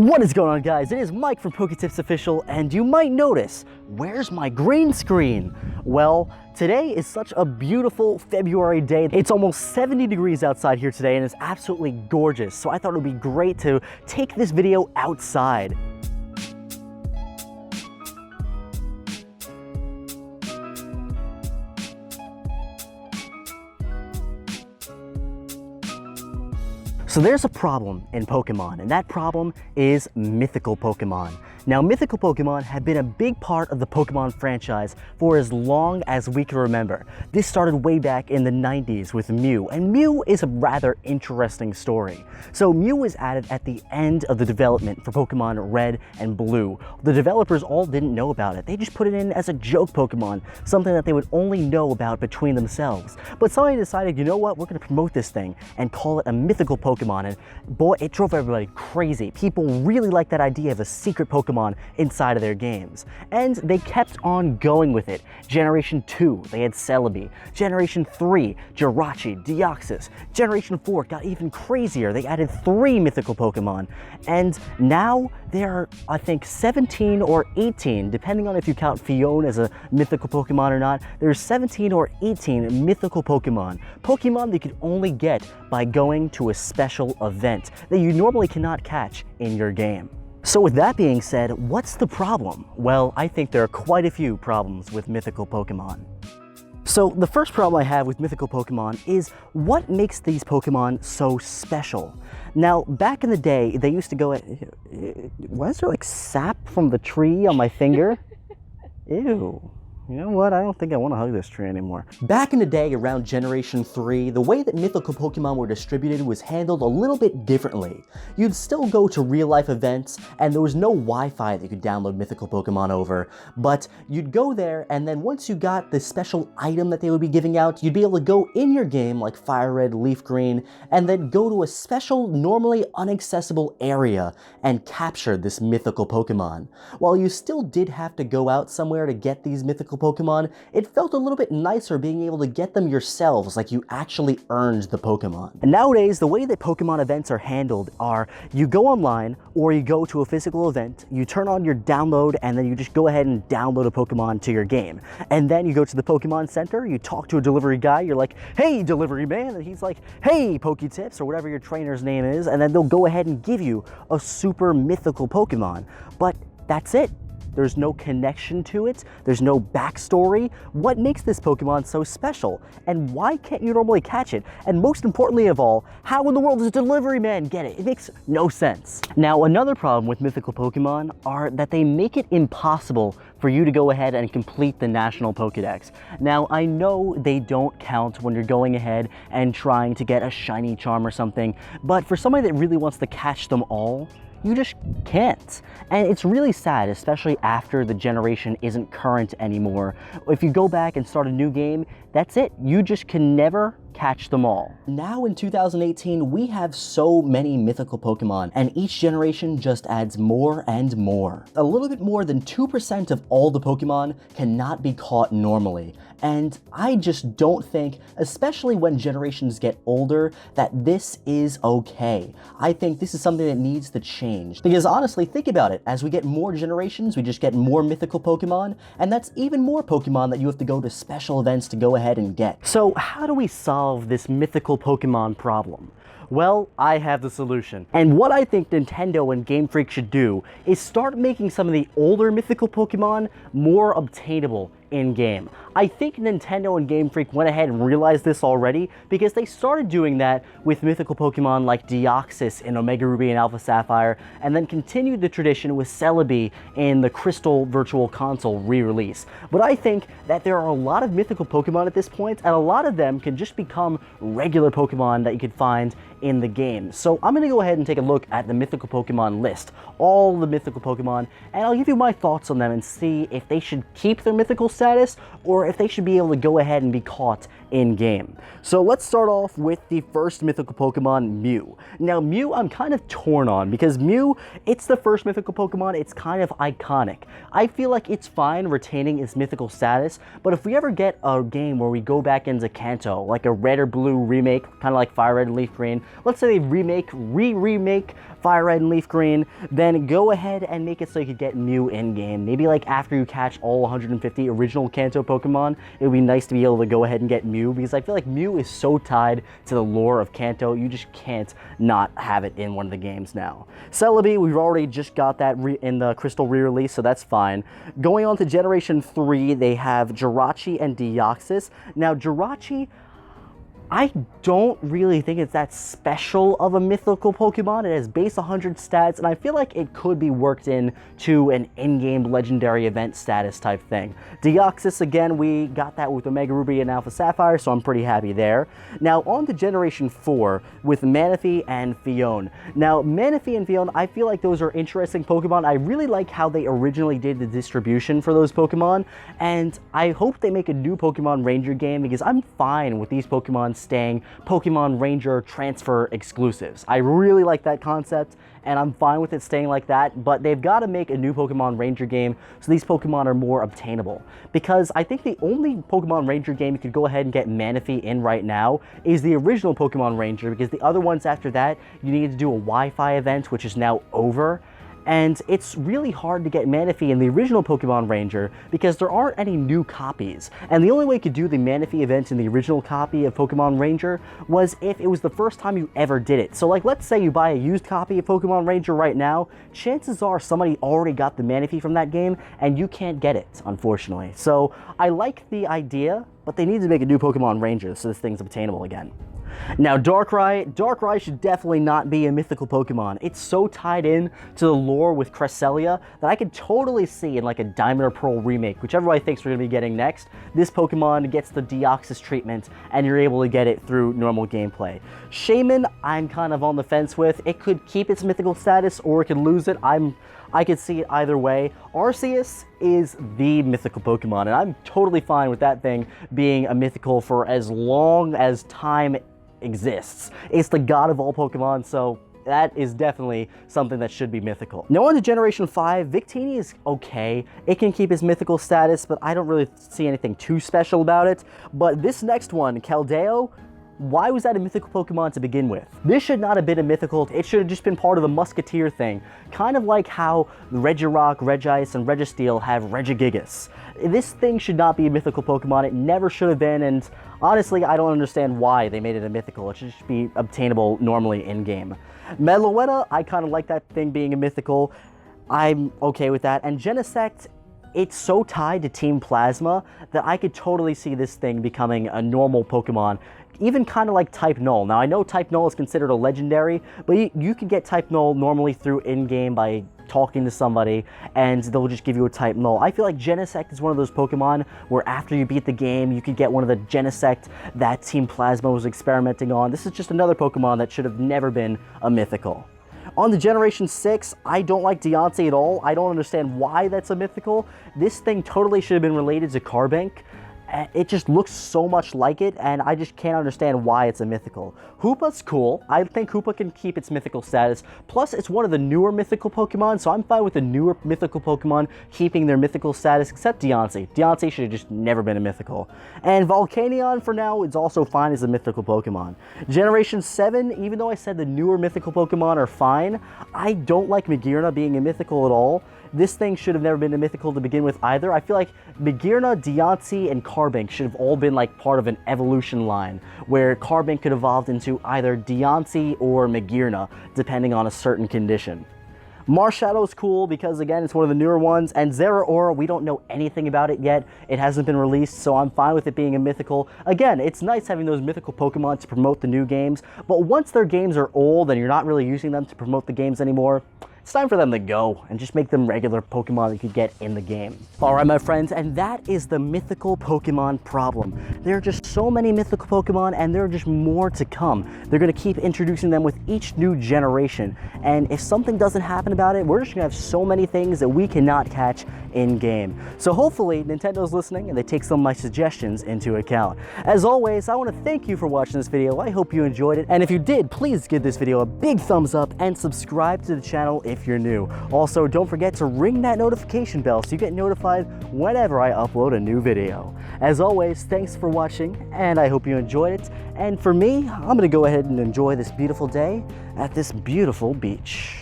What is going on, guys? It is Mike from Poketips Official, and you might notice, where's my green screen? Well, today is such a beautiful February day. It's almost 70 degrees outside here today, and it's absolutely gorgeous. So I thought it would be great to take this video outside. So there's a problem in Pokemon, and that problem is mythical Pokemon. Now, mythical Pokemon have been a big part of the Pokemon franchise for as long as we can remember. This started way back in the 90s with Mew, and Mew is a rather interesting story. So Mew was added at the end of the development for Pokemon Red and Blue. The developers all didn't know about it. They just put it in as a joke Pokemon, something that they would only know about between themselves. But somebody decided, you know what, we're going to promote this thing and call it a mythical Pokemon, and boy, it drove everybody crazy. People really liked that idea of a secret Pokemon inside of their games. And they kept on going with it. Generation 2, they had Celebi. Generation 3, Jirachi, Deoxys. Generation 4 got even crazier. They added 3 mythical Pokemon. And now there are, I think, 17 or 18, depending on if you count Fiona as a mythical Pokemon or not. There's 17 or 18 mythical Pokemon. Pokemon that you could only get by going to a special event that you normally cannot catch in your game. So with that being said, what's the problem? Well, I think there are quite a few problems with mythical Pokemon. So the first problem I have with mythical Pokemon is what makes these Pokemon so special? Now, back in the day, they used to go at... Why is there like sap from the tree on my finger? Ew. You know what? I don't think I want to hug this tree anymore. Back in the day, around Generation 3, the way that mythical Pokemon were distributed was handled a little bit differently. You'd still go to real-life events, and there was no Wi-Fi that you could download mythical Pokemon over, but you'd go there, and then once you got the special item that they would be giving out, you'd be able to go in your game, like Fire Red, Leaf Green, and then go to a special, normally inaccessible area and capture this mythical Pokemon. While you still did have to go out somewhere to get these mythical Pokemon, it felt a little bit nicer being able to get them yourselves, like you actually earned the Pokemon. And nowadays, the way that Pokemon events are handled are you go online or you go to a physical event, you turn on your download, and then you just go ahead and download a Pokemon to your game. And then you go to the Pokemon Center, you talk to a delivery guy, you're like, hey, delivery man, and he's like, hey, Poketips, or whatever your trainer's name is, and then they'll go ahead and give you a super mythical Pokemon. But that's it. There's no connection to it, there's no backstory. What makes this Pokemon so special? And why can't you normally catch it? And most importantly of all, how in the world does a delivery man get it? It makes no sense. Now, another problem with mythical Pokemon are that they make it impossible for you to go ahead and complete the National Pokedex. Now, I know they don't count when you're going ahead and trying to get a shiny charm or something, but for somebody that really wants to catch them all, you just can't. And it's really sad, especially after the generation isn't current anymore. If you go back and start a new game, that's it. You just can never catch them all. Now in 2018, we have so many mythical Pokemon, and each generation just adds more and more. A little bit more than 2% of all the Pokemon cannot be caught normally. And I just don't think, especially when generations get older, that this is okay. I think this is something that needs to change. Because honestly, think about it. As we get more generations, we just get more mythical Pokemon, and that's even more Pokemon that you have to go to special events to go ahead and get. So how do we solve this mythical Pokemon problem? Well, I have the solution. And what I think Nintendo and Game Freak should do is start making some of the older mythical Pokemon more obtainable in-game. I think Nintendo and Game Freak went ahead and realized this already because they started doing that with mythical Pokemon like Deoxys in Omega Ruby and Alpha Sapphire, and then continued the tradition with Celebi in the Crystal Virtual Console re-release. But I think that there are a lot of mythical Pokemon at this point, and a lot of them can just become regular Pokemon that you could find in the game. So I'm going to go ahead and take a look at the mythical Pokemon list, all the mythical Pokemon, and I'll give you my thoughts on them and see if they should keep their mythical status or if they should be able to go ahead and be caught in-game. So let's start off with the first mythical Pokemon, Mew. Now Mew I'm kind of torn on because Mew, it's the first mythical Pokemon, it's kind of iconic. I feel like it's fine retaining its mythical status, but if we ever get a game where we go back into Kanto, like a Red or Blue remake, kind of like Fire Red and Leaf Green, let's say they remake Fire Red and Leaf Green, then go ahead and make it so you could get Mew in-game. Maybe like after you catch all 150 original Kanto Pokemon, it would be nice to be able to go ahead and get Mew, because I feel like Mew is so tied to the lore of Kanto, you just can't not have it in one of the games now. Celebi, we've already just got that in the Crystal re-release, so that's fine. Going on to Generation 3, they have Jirachi and Deoxys. Now Jirachi, I don't really think it's that special of a mythical Pokemon. It has base 100 stats, and I feel like it could be worked in to an in-game legendary event status type thing. Deoxys, again, we got that with Omega Ruby and Alpha Sapphire, so I'm pretty happy there. Now, on to Generation 4 with Manaphy and Phione. Now, Manaphy and Phione, I feel like those are interesting Pokemon. I really like how they originally did the distribution for those Pokemon, and I hope they make a new Pokemon Ranger game, because I'm fine with these Pokemon staying Pokemon Ranger transfer exclusives. I really like that concept, and I'm fine with it staying like that, but they've got to make a new Pokemon Ranger game so these Pokemon are more obtainable. Because I think the only Pokemon Ranger game you could go ahead and get Manaphy in right now is the original Pokemon Ranger, because the other ones after that, you need to do a Wi-Fi event, which is now over. And it's really hard to get Manaphy in the original Pokemon Ranger because there aren't any new copies. And the only way you could do the Manaphy event in the original copy of Pokemon Ranger was if it was the first time you ever did it. So like, let's say you buy a used copy of Pokemon Ranger right now, chances are somebody already got the Manaphy from that game and you can't get it, unfortunately. So I like the idea, but they need to make a new Pokemon Ranger so this thing's obtainable again. Now Darkrai should definitely not be a mythical Pokemon. It's so tied in to the lore with Cresselia that I could totally see in like a Diamond or Pearl remake, whichever I think we're going to be getting next, this Pokemon gets the Deoxys treatment and you're able to get it through normal gameplay. Shaman, I'm kind of on the fence with. It could keep its mythical status or it could lose it. I could see it either way. Arceus is the mythical Pokemon, and I'm totally fine with that thing being a mythical for as long as time exists. It's the god of all Pokemon, so that is definitely something that should be mythical. Now on to Generation 5, Victini is okay. It can keep its mythical status, but I don't really see anything too special about it. But this next one, Keldeo, why was that a mythical Pokemon to begin with? This should not have been a mythical, it should have just been part of the Musketeer thing. Kind of like how Regirock, Regice, and Registeel have Regigigas. This thing should not be a mythical Pokemon, it never should have been, and honestly, I don't understand why they made it a mythical. It should just be obtainable normally in-game. Meloetta, I kind of like that thing being a mythical. I'm okay with that. And Genesect, it's so tied to Team Plasma that I could totally see this thing becoming a normal Pokemon, even kind of like Type Null. Now, I know Type Null is considered a legendary, but you can get Type Null normally through in-game by talking to somebody, and they'll just give you a Type Null. I feel like Genesect is one of those Pokemon where after you beat the game, you could get one of the Genesect that Team Plasma was experimenting on. This is just another Pokemon that should have never been a mythical. On to Generation 6, I don't like Deontay at all. I don't understand why that's a mythical. This thing totally should have been related to Carbank. It just looks so much like it, and I just can't understand why it's a mythical. Hoopa's cool. I think Hoopa can keep its mythical status. Plus, it's one of the newer mythical Pokemon, so I'm fine with the newer mythical Pokemon keeping their mythical status, except Deontay. Deontay should have just never been a mythical. And Volcanion, for now, is also fine as a mythical Pokemon. Generation 7, even though I said the newer mythical Pokemon are fine, I don't like Magearna being a mythical at all. This thing should have never been a mythical to begin with either. I feel like Magearna, Deontay, and Carbank should have all been like part of an evolution line, where Carbank could evolve into either Deontay or Magearna, depending on a certain condition. Marshadow is cool because, again, it's one of the newer ones, and Zeraora, we don't know anything about it yet. It hasn't been released, so I'm fine with it being a mythical. Again, it's nice having those mythical Pokemon to promote the new games, but once their games are old and you're not really using them to promote the games anymore, it's time for them to go and just make them regular Pokemon that you could get in the game. All right, my friends, and that is the mythical Pokemon problem. There are just so many mythical Pokemon, and there are just more to come. They're going to keep introducing them with each new generation, and if something doesn't happen about it, we're just going to have so many things that we cannot catch in-game. So hopefully Nintendo's listening and they take some of my suggestions into account. As always, I want to thank you for watching this video. I hope you enjoyed it, and if you did, please give this video a big thumbs up and subscribe to the channel if you're new. Also, don't forget to ring that notification bell so you get notified whenever I upload a new video. As always, thanks for watching, and I hope you enjoyed it. And for me, I'm going to go ahead and enjoy this beautiful day at this beautiful beach.